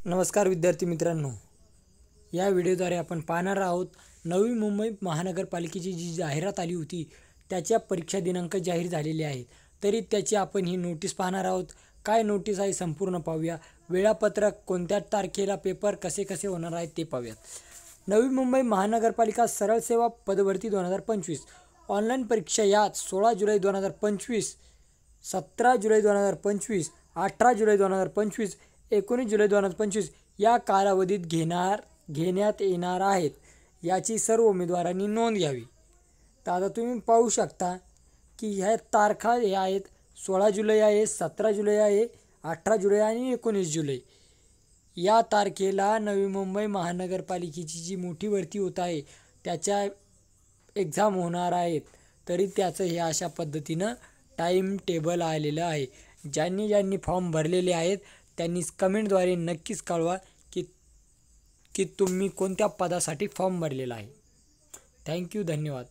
नमस्कार विद्यार्थी मित्रांनो, या व्हिडिओद्वारे आपण पाहणार आहोत नवी मुंबई महानगरपालिकेची जी जाहिरात आली होती त्याच्या परीक्षा दिनांक जाहीर झालेले आहेत। तरी त्याची आपण ही नोटीस पाहणार आहोत। काय नोटीस आहे संपूर्ण पाहूया। वेळापत्रक, कोणत्या तारखेला पेपर कसे होणार आहेत ते पाहूयात। नवी मुंबई महानगरपालिका सरळ सेवा पदभरती 2025 ऑनलाईन परीक्षा यात 16 जुलै 2025, 17 जुलै 2025, 18 जुलै 2025, 19 जुलै 2025 या कालावधीत घेण्यात येणार आहेत। याची सर्व उमेदवारांनी नोंद घ्यावी। तर आता तुम्ही पाहू शकता की ह्या तारखा ह्या आहेत, 16 जुलै आहे, 17 जुलै आहे, 18 जुलै आणि 19 जुलै या तारखेला नवी मुंबई महानगरपालिकेची जी मोठी भरती होत आहे त्याच्या एक्झाम होणार आहेत। तरी त्याचं हे अशा पद्धतीनं टाईम टेबल आलेलं आहे। ज्यांनी फॉर्म भरलेले आहेत त्यांनी कमेंटद्वारे नक्कीच कळवा की तुम्ही कोणत्या पदासाठी फॉर्म भरलेला आहे। थँक्यू, धन्यवाद।